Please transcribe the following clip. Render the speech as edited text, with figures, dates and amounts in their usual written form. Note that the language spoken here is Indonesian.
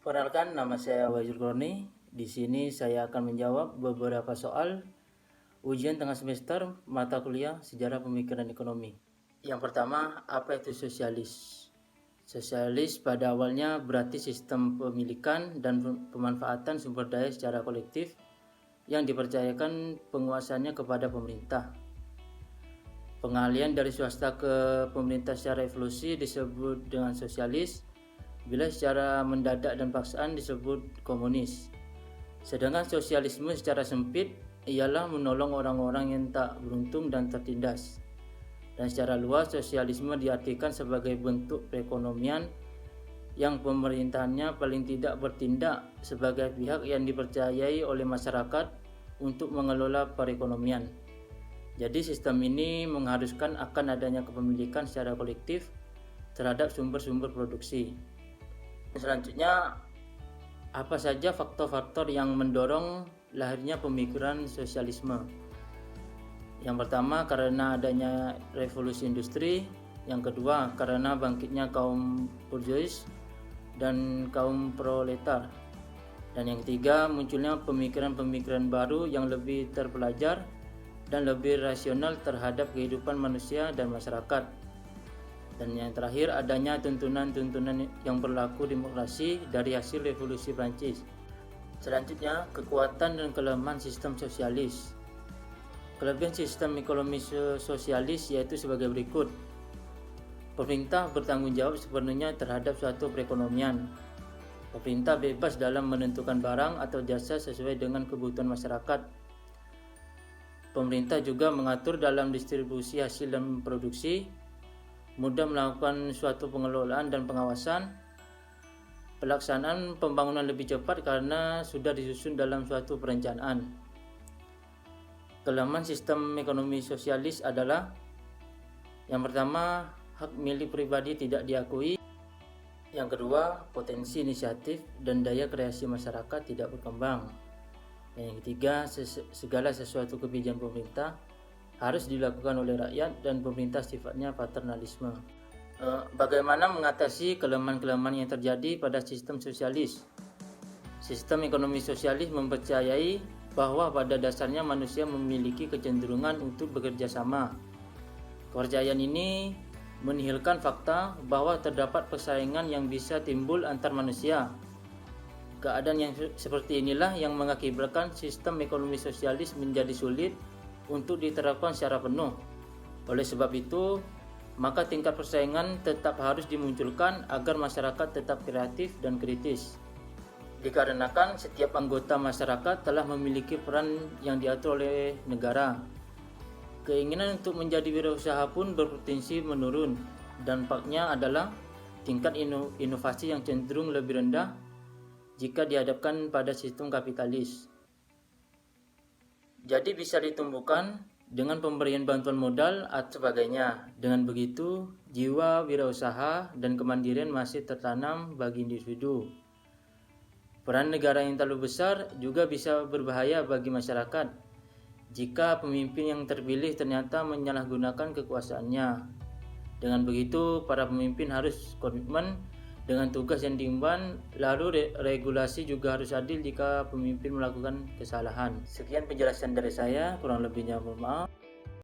Perkenalkan, nama saya Wahyu Kroni. Di sini saya akan menjawab beberapa soal ujian tengah semester mata kuliah Sejarah Pemikiran Ekonomi. Yang pertama, apa itu sosialis? Sosialis pada awalnya berarti sistem pemilikan dan pemanfaatan sumber daya secara kolektif yang dipercayakan penguasanya kepada pemerintah. Pengalian dari swasta ke pemerintah secara evolusi disebut dengan sosialis, bila secara mendadak dan paksaan disebut komunis. Sedangkan sosialisme secara sempit ialah menolong orang-orang yang tak beruntung dan tertindas. Dan secara luas, sosialisme diartikan sebagai bentuk perekonomian yang pemerintahannya paling tidak bertindak sebagai pihak yang dipercayai oleh masyarakat untuk mengelola perekonomian. Jadi sistem ini mengharuskan akan adanya kepemilikan secara kolektif terhadap sumber-sumber produksi. Selanjutnya, apa saja faktor-faktor yang mendorong lahirnya pemikiran sosialisme? Yang pertama, karena adanya revolusi industri. Yang kedua, karena bangkitnya kaum burjuis dan kaum proletar. Dan yang ketiga, munculnya pemikiran-pemikiran baru yang lebih terpelajar dan lebih rasional terhadap kehidupan manusia dan masyarakat. Dan yang terakhir, adanya tuntunan-tuntunan yang berlaku demokrasi dari hasil revolusi Prancis. Selanjutnya, kekuatan dan kelemahan sistem sosialis. Kelebihan sistem ekonomi sosialis yaitu sebagai berikut. Pemerintah bertanggung jawab sepenuhnya terhadap suatu perekonomian. Pemerintah bebas dalam menentukan barang atau jasa sesuai dengan kebutuhan masyarakat. Pemerintah juga mengatur dalam distribusi hasil dan produksi, mudah melakukan suatu pengelolaan dan pengawasan, pelaksanaan pembangunan lebih cepat karena sudah disusun dalam suatu perencanaan. Kelemahan sistem ekonomi sosialis adalah yang pertama, hak milik pribadi tidak diakui. Yang kedua, potensi inisiatif dan daya kreasi masyarakat tidak berkembang. Dan yang ketiga, segala sesuatu kebijakan pemerintah harus dilakukan oleh rakyat dan pemerintah sifatnya paternalisme. Bagaimana mengatasi kelemahan-kelemahan yang terjadi pada sistem sosialis? Sistem ekonomi sosialis mempercayai bahwa pada dasarnya manusia memiliki kecenderungan untuk bekerja sama. Kepercayaan ini menihilkan fakta bahwa terdapat persaingan yang bisa timbul antar manusia. Keadaan yang seperti inilah yang mengakibatkan sistem ekonomi sosialis menjadi sulit untuk diterapkan secara penuh. Oleh sebab itu, maka tingkat persaingan tetap harus dimunculkan agar masyarakat tetap kreatif dan kritis. Dikarenakan setiap anggota masyarakat telah memiliki peran yang diatur oleh negara. Keinginan untuk menjadi wirausaha pun berpotensi menurun. Dampaknya adalah tingkat inovasi yang cenderung lebih rendah jika dihadapkan pada sistem kapitalis. Jadi bisa ditumbuhkan dengan pemberian bantuan modal atau sebagainya. Dengan begitu, jiwa wirausaha dan kemandirian masih tertanam bagi individu. Peran negara yang terlalu besar juga bisa berbahaya bagi masyarakat jika pemimpin yang terpilih ternyata menyalahgunakan kekuasaannya. Dengan begitu, para pemimpin harus komitmen dengan tugas yang diemban, lalu regulasi juga harus adil jika pemimpin melakukan kesalahan. Sekian penjelasan dari saya, kurang lebihnya mohon maaf.